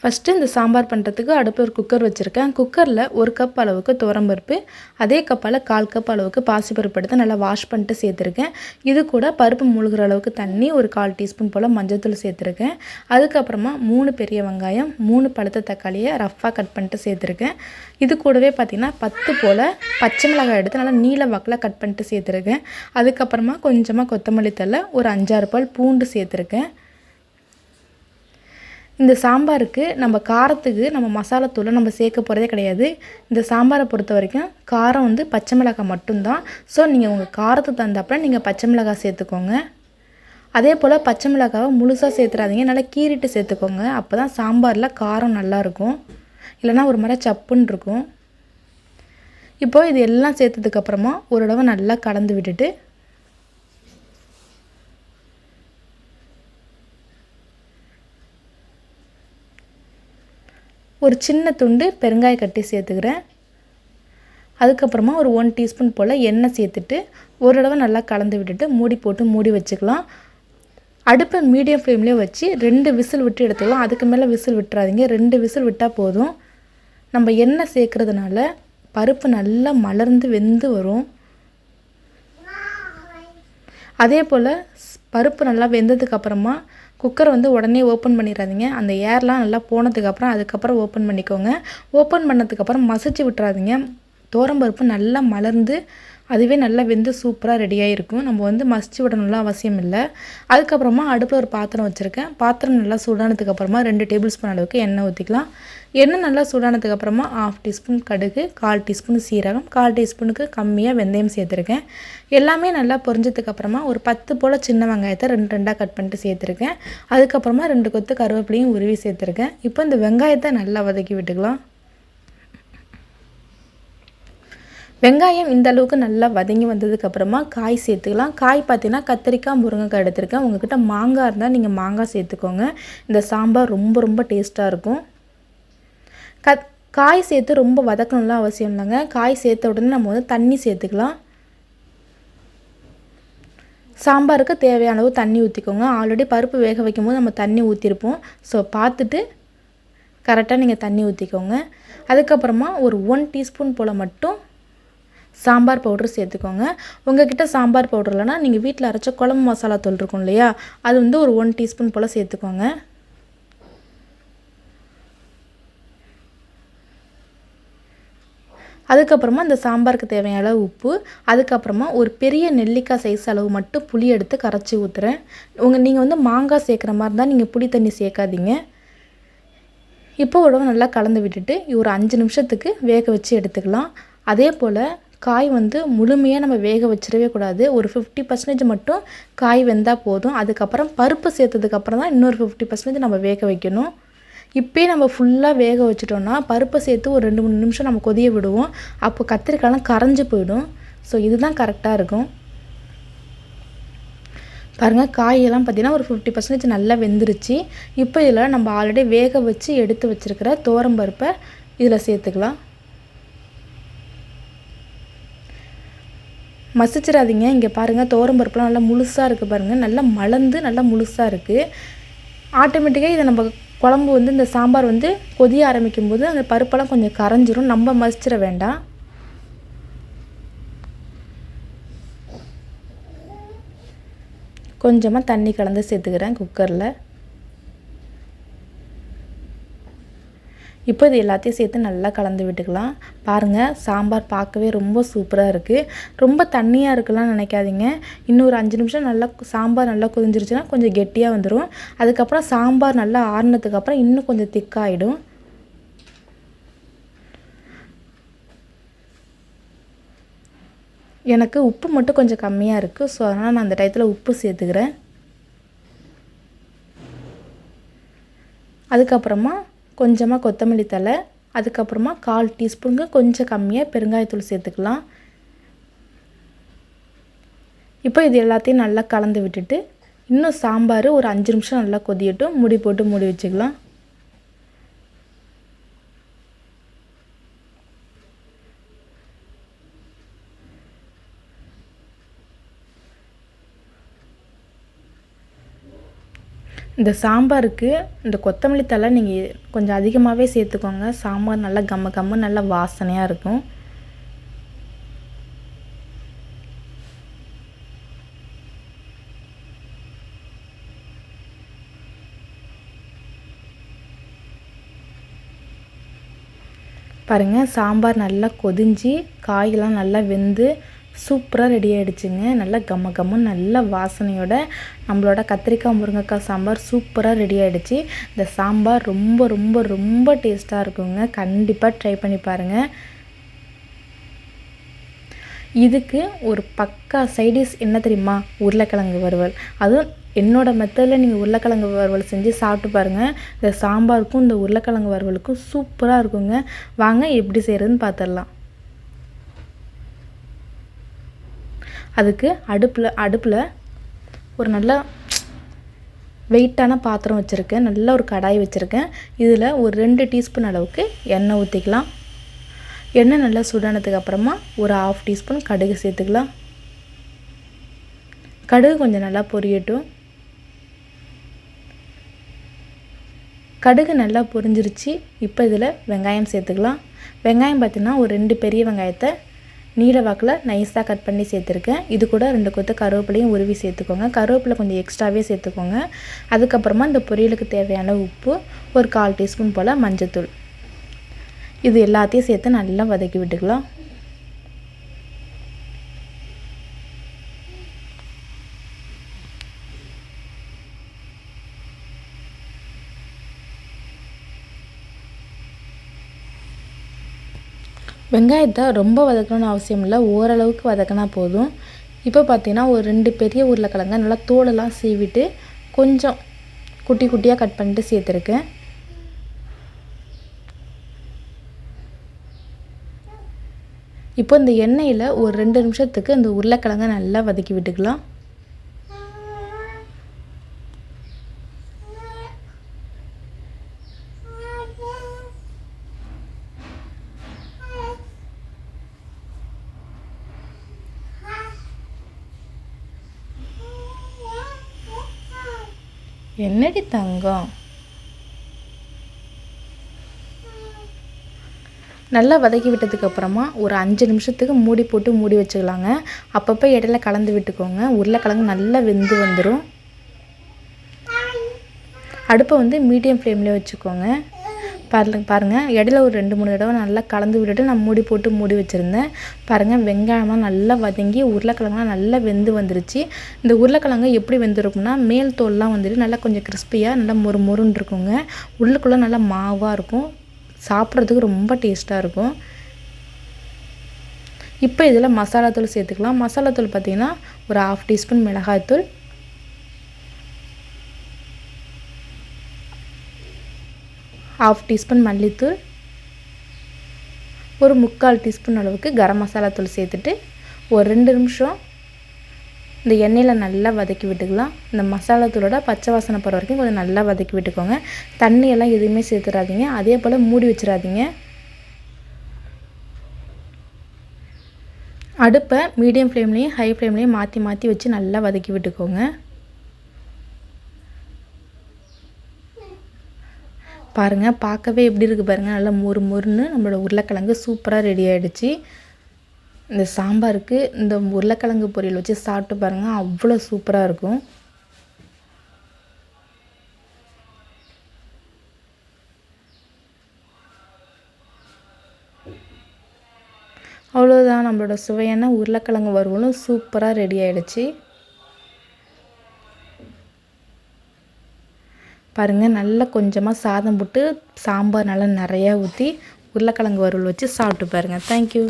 First இந்த சாம்பார் பண்ணுறதுக்கு அடுப்பில் ஒரு குக்கர் வச்சுருக்கேன். குக்கரில் 1 கப் அளவுக்கு துவரம்பருப்பு, அதே கப்பால் 1/4 கப் அளவுக்கு பாசிப்பருப்பு எடுத்து நல்லா வாஷ் பண்ணிட்டு சேர்த்துருக்கேன். இது கூட பருப்பு முழுகிற அளவுக்கு தண்ணி, ஒரு 1/4 டீஸ்பூன் போல் மஞ்சள்தூள் சேர்த்துருக்கேன். அதுக்கப்புறமா 3 பெரிய வெங்காயம், 3 பழுத்த தக்காளியை ரஃப்பாக கட் பண்ணிட்டு சேர்த்துருக்கேன். இது கூடவே பார்த்திங்கன்னா 10 போல் பச்சை மிளகாய் எடுத்து நல்லா நீல வாக்கில் கட் பண்ணிட்டு சேர்த்துருக்கேன். அதுக்கப்புறமா கொஞ்சமாக கொத்தமல்லி தழை, ஒரு 5-6 பல் பூண்டு சேர்த்துருக்கேன். இந்த சாம்பாருக்கு நம்ம காரத்துக்கு நம்ம மசாலாத்தூளை நம்ம சேர்க்க போகிறதே கிடையாது. இந்த சாம்பாரை பொறுத்த வரைக்கும் காரம் வந்து பச்சை மிளகாய் மட்டும்தான். ஸோ நீங்கள் உங்கள் காரத்துக்கு தகுந்தாப்புல நீங்கள் பச்சை மிளகாய் சேர்த்துக்கோங்க. அதே போல் பச்சை மிளகாவை முழுசாக சேர்த்துறாதீங்க, நல்லா கீறிட்டு சேர்த்துக்கோங்க. அப்போ தான் சாம்பாரில் காரம் நல்லாயிருக்கும், இல்லைனா ஒரு மாதிரி சப்புன்னு இருக்கும். இப்போது இது எல்லாம் சேர்த்ததுக்கப்புறமா ஒரு தடவை நல்லா கலந்து விட்டுட்டு ஒரு சின்ன துண்டு பெருங்காய கட்டி சேர்த்துக்கிறேன். அதுக்கப்புறமா ஒரு 1 டீஸ்பூன் போல் எண்ணெய் சேர்த்துட்டு ஒரு தடவை நல்லா கலந்து விட்டுட்டு மூடி போட்டு மூடி வச்சுக்கலாம். அடுப்பை மீடியம் ஃப்ளேம்லேயே வச்சு 2 விசில் விட்டு எடுத்துக்கலாம். அதுக்கு மேலே விசில் விட்டுறாதீங்க, 2 விசில் விட்டால் போதும். நம்ம எண்ணெய் சேர்க்குறதுனால பருப்பு நல்லா மலர்ந்து வெந்து வரும். அதே போல் பருப்பு நல்லா வெந்ததுக்கப்புறமா குக்கரை வந்து உடனே ஓப்பன் பண்ணிடாதீங்க. அந்த ஏர்லாம் நல்லா போனதுக்கப்புறம் அதுக்கப்புறம் ஓப்பன் பண்ணிக்கோங்க. ஓப்பன் பண்ணதுக்கப்புறம் மசிச்சு விட்டுறாதீங்க. துவரம்பருப்பு நல்லா மலர்ந்து அதுவே நல்லா வெந்து சூப்பராக ரெடியாக இருக்கும். நம்ம வந்து மசிச்சு விடணும்லாம் அவசியம் இல்லை. அதுக்கப்புறமா அடுப்பில் ஒரு பாத்திரம் வச்சுருக்கேன். பாத்திரம் நல்லா சூடானதுக்கப்புறமா 2 டேபிள் ஸ்பூன் அளவுக்கு எண்ணெய் ஊற்றிக்கலாம். எண்ணெய் நல்லா சூடானதுக்கப்புறமா 1/2 டீஸ்பூன் கடுகு, 1/4 டீஸ்பூன் சீரகம், 1/4 டீஸ்பூனுக்கு கம்மியாக வெந்தயம் சேர்த்துருக்கேன். எல்லாமே நல்லா பொரிஞ்சதுக்கப்புறமா ஒரு 10 போல் சின்ன வெங்காயத்தை 2 கட் பண்ணிட்டு சேர்த்துருக்கேன். அதுக்கப்புறமா 2 கொத்து கருவேப்பிலையும் உருவி சேர்த்துருக்கேன். இப்போ இந்த வெங்காயத்தை நல்லா வதக்கி விட்டுக்கலாம். வெங்காயம் இந்த அளவுக்கு நல்லா வதங்கி வந்ததுக்கப்புறமா காய் சேர்த்துக்கலாம். காய் பார்த்தீங்கன்னா கத்திரிக்காய், முருங்கைக்காய் எடுத்திருக்கேன். உங்கள்கிட்ட மாங்காய் இருந்தால் நீங்கள் மாங்காய் சேர்த்துக்கோங்க. இந்த சாம்பார் ரொம்ப ரொம்ப டேஸ்ட்டாக இருக்கும். காய் சேர்த்து ரொம்ப வதக்கணும்லாம் அவசியம் இல்லைங்க. காய் சேர்த்த உடனே நம்ம வந்து தண்ணி சேர்த்துக்கலாம். சாம்பாருக்கு தேவையான அளவு தண்ணி ஊற்றிக்கோங்க. ஆல்ரெடி பருப்பு வேக வைக்கும் போது நம்ம தண்ணி ஊற்றிருப்போம். ஸோ பார்த்துட்டு கரெக்டாக நீங்கள் தண்ணி ஊற்றிக்கோங்க. அதுக்கப்புறமா ஒரு 1 டீஸ்பூன் போல் மட்டும் சாம்பார் பவுடர் சேர்த்துக்கோங்க. உங்கள்கிட்ட சாம்பார் பவுடர் இல்லைனா நீங்கள் வீட்டில் அரைச்ச குழம்பு மசாலா தூள் இருக்கும் இல்லையா, அது வந்து ஒரு 1 டீஸ்பூன் போல் சேர்த்துக்கோங்க. அதுக்கப்புறமா இந்த சாம்பாருக்கு தேவையான அளவு உப்பு, அதுக்கப்புறமா ஒரு பெரிய நெல்லிக்காய் சைஸ் அளவு மட்டும் புளி எடுத்து கரைச்சி ஊற்றுறேன். நீங்கள் வந்து மாங்காய் சேர்க்குற மாதிரி இருந்தால் நீங்கள் புளி தண்ணி சேர்க்காதீங்க. இப்போ உடனே நல்லா கலந்து விட்டுட்டு ஒரு 5 நிமிஷத்துக்கு வேக வச்சு எடுத்துக்கலாம். அதே போல் காய் வந்து முழுமையாக நம்ம வேக வச்சிடவே கூடாது. ஒரு 50% மட்டும் காய் வெந்தால் போதும். அதுக்கப்புறம் பருப்பு சேர்த்ததுக்கப்புறம் தான் இன்னொரு 50% நம்ம வேக வைக்கணும். இப்போயே நம்ம ஃபுல்லாக வேக வச்சிட்டோம்னா பருப்பை சேர்த்து ஒரு 2-3 நிமிஷம் நம்ம கொதிய விடுவோம். அப்போ கத்திரிக்காயெலாம் கரைஞ்சி போயிடும். ஸோ இதுதான் கரெக்டாக இருக்கும். பாருங்கள், காயெல்லாம் பார்த்திங்கன்னா ஒரு 50% நல்லா வெந்துருச்சு. இப்போ இதில் நம்ம ஆல்ரெடி வேக வச்சு எடுத்து வச்சுருக்கிற துவரம்பருப்பை இதில் சேர்த்துக்கலாம். மசிச்சிடாதீங்க. இங்கே பாருங்கள், துவரம்பருப்புலாம் நல்லா முழுசாக இருக்குது பாருங்கள், நல்லா மலர்ந்து நல்லா முழுசாக இருக்குது. ஆட்டோமேட்டிக்காக இதை நம்ம குழம்பு வந்து இந்த சாம்பார் வந்து கொதிய ஆரம்பிக்கும் போது அந்த பருப்பெல்லாம் கொஞ்சம் கரைஞ்சிரும். நம்ம மசிச்சிட வேண்டாம். கொஞ்சமாக தண்ணி கலந்து சேர்த்துக்கிறேன் குக்கரில். இப்போ இது எல்லாத்தையும் சேர்த்து நல்லா கலந்து விட்டுக்கலாம். பாருங்கள், சாம்பார் பார்க்கவே ரொம்ப சூப்பராக இருக்குது. ரொம்ப தண்ணியாக இருக்குலாம் நினைக்காதீங்க. இன்னும் ஒரு 5 நிமிஷம் நல்லா சாம்பார் நல்லா கொதிஞ்சிருச்சுன்னா கொஞ்சம் கெட்டியாக வந்துடும். அதுக்கப்புறம் சாம்பார் நல்லா ஆறுனதுக்கப்புறம் இன்னும் கொஞ்சம் திக்காகிடும். எனக்கு உப்பு மட்டும் கொஞ்சம் கம்மியாக இருக்குது. ஸோ அதனால் நான் அந்த டயத்தில் உப்பு சேர்த்துக்கிறேன். அதுக்கப்புறமா கொஞ்சமாக கொத்தமல்லி தழை, அதுக்கப்புறமா 1/4 டீஸ்பூனுக்கு கொஞ்சம் கம்மியாக பெருங்காயத்தூள் சேர்த்துக்கலாம். இப்போ இது எல்லாத்தையும் நல்லா கலந்து விட்டுட்டு இன்னும் சாம்பார் ஒரு 5 நிமிஷம் நல்லா கொதியட்டும். மூடி போட்டு மூடி வச்சுக்கலாம். இந்த சாம்பாருக்கு இந்த கொத்தமல்லி தழை நீங்கள் கொஞ்சம் அதிகமாகவே சேர்த்துக்கோங்க. சாம்பார் நல்லா கம்ம கம்ம நல்லா வாசனையாக இருக்கும். பாருங்கள், சாம்பார் நல்லா கொதிஞ்சு காயெல்லாம் நல்லா வெந்து சூப்பராக ரெடி ஆகிடுச்சுங்க. நல்லா கம்ம கம்மன்னு நல்ல வாசனையோட நம்மளோட கத்திரிக்காய் முருங்கைக்காய் சாம்பார் சூப்பராக ரெடி ஆகிடுச்சு. இந்த சாம்பார் ரொம்ப ரொம்ப ரொம்ப டேஸ்ட்டாக இருக்குங்க. கண்டிப்பாக ட்ரை பண்ணி பாருங்கள். இதுக்கு ஒரு பக்கா சைடிஷ் என்ன தெரியுமா? உருளைக்கிழங்கு வறுவல். அதுவும் என்னோடய மெத்தடில் நீங்கள் உருளைக்கிழங்கு வறுவல் செஞ்சு சாப்பிட்டு பாருங்கள். இந்த சாம்பாருக்கும் இந்த உருளைக்கிழங்கு வறுவலுக்கும் சூப்பராக இருக்குங்க. வாங்க எப்படி செய்கிறதுன்னு பார்த்துடலாம். அதுக்கு அடுப்பில் ஒரு நல்ல வெயிட்டான பாத்திரம் வச்சுருக்கேன். நல்ல ஒரு கடாய் வச்சுருக்கேன். இதில் ஒரு 2 டீஸ்பூன் அளவுக்கு எண்ணெய் ஊற்றிக்கலாம். எண்ணெய் நல்லா சுடானதுக்கு அப்புறமா ஒரு 1/2 டீஸ்பூன் கடுகு சேர்த்துக்கலாம். கடுகு கொஞ்சம் நல்லா பொரியட்டும். கடுகு நல்லா பொரிஞ்சிருச்சு. இப்போ இதில் வெங்காயம் சேர்த்துக்கலாம். வெங்காயம் பார்த்திங்கன்னா ஒரு 2 பெரிய வெங்காயத்தை நீல வாக்கில் நைஸாக கட் பண்ணி சேர்த்துருக்கேன். இது கூட 2 கொத்து கருவேப்பிலையும் உருவி சேர்த்துக்கோங்க. கருவேப்பிலை கொஞ்சம் எக்ஸ்ட்ராவே சேர்த்துக்கோங்க. அதுக்கப்புறமா இந்த பொரியலுக்கு தேவையான உப்பு, ஒரு 1/4 டீஸ்பூன் போல் மஞ்சத்தூள், இது எல்லாத்தையும் சேர்த்து நல்லா வதக்கி விட்டுக்கலாம். வெங்காயத்தை ரொம்ப வதக்கணும்னு அவசியம் இல்லை, ஓரளவுக்கு வதக்கினா போதும். இப்போ பார்த்திங்கன்னா ஒரு 2 பெரிய உருளைக்கிழங்க நல்லா தோலெல்லாம் சீவிட்டு கொஞ்சம் குட்டி குட்டியாக கட் பண்ணிட்டு சேர்த்துருக்கேன். இப்போ இந்த எண்ணெயில் ஒரு 2 நிமிஷத்துக்கு இந்த உருளைக்கிழங்க நல்லா வதக்கி விட்டுக்கலாம். என்னடி தங்கம், நல்லா வதக்கி விட்டதுக்கப்புறமா ஒரு 5 நிமிஷத்துக்கு மூடி போட்டு மூடி வச்சுக்கலாங்க. அப்பப்போ இடையில கலந்து விட்டுக்கோங்க. உருளைக்கிழங்கு நல்லா வெந்து வந்துடும். அடுப்பை வந்து மீடியம் ஃப்ளேம்லேயே வச்சுக்கோங்க. பாருங்கள், இடையில ஒரு 2-3 தடவை நல்லா கலந்து விட்டுட்டு நான் மூடி போட்டு மூடி வச்சுருந்தேன். பாருங்கள், வெங்காயம்லாம் நல்லா வதங்கி உருளைக்கிழங்குலாம் நல்லா வெந்து வந்துருச்சு. இந்த உருளைக்கிழங்கு எப்படி வெந்திருக்கும்னா மேல் தோல்லாம் வந்துட்டு நல்லா கொஞ்சம் கிறிஸ்பியாக நல்லா மொறுன்னு இருக்குங்க. உள்ளுக்குள்ளே நல்லா மாவாக இருக்கும். சாப்பிட்றதுக்கு ரொம்ப டேஸ்ட்டாக இருக்கும். இப்போ இதில் மசாலாத்தூள் சேர்த்துக்கலாம். மசாலாத்தூள் பார்த்திங்கன்னா ஒரு 1/2 டீஸ்பூன் மிளகாய்த்தூள், 1/2 டீஸ்பூன் மல்லித்தூள், ஒரு 3/4 டீஸ்பூன் அளவுக்கு கரம் மசாலா தூள் சேர்த்துட்டு ஒரு 2 நிமிஷம் இந்த எண்ணெயில் நல்லா வதக்கி விட்டுக்கலாம். இந்த மசாலா தூளோட பச்சை வாசனை போகிற வரைக்கும் கொஞ்சம் நல்லா வதக்கி விட்டுக்கோங்க. தண்ணியெல்லாம் எதுவுமே சேர்த்துடாதீங்க. அதே போல் மூடி வச்சிடாதீங்க. அடுப்பை மீடியம் ஃப்ளேம்லேயும் ஹை ஃப்ளேம்லேயும் மாற்றி மாற்றி வச்சு நல்லா வதக்கி விட்டுக்கோங்க. பாருங்கள், பார்க்கவே எப்படி இருக்குது பாருங்கள். நல்லா மொறுன்னு நம்மளோட உருளைக்கிழங்கு சூப்பராக ரெடி ஆகிடுச்சு. இந்த சாம்பாருக்கு இந்த உருளைக்கிழங்கு பொரியல் வச்சு சாப்பிட்டு பாருங்கள், அவ்வளோ சூப்பராக இருக்கும். அவ்வளோதான், நம்மளோட சுவையான உருளைக்கிழங்கு வறுவலும் சூப்பராக ரெடி ஆகிடுச்சு. பாருங்கள், நல்லா கொஞ்சமாக சாதம் போட்டு சாம்பார் நல்லா நிறையா ஊற்றி உருளைக்கிழங்கு வறுவல் வச்சு சாப்பிட்டு பாருங்கள். தேங்க்யூ.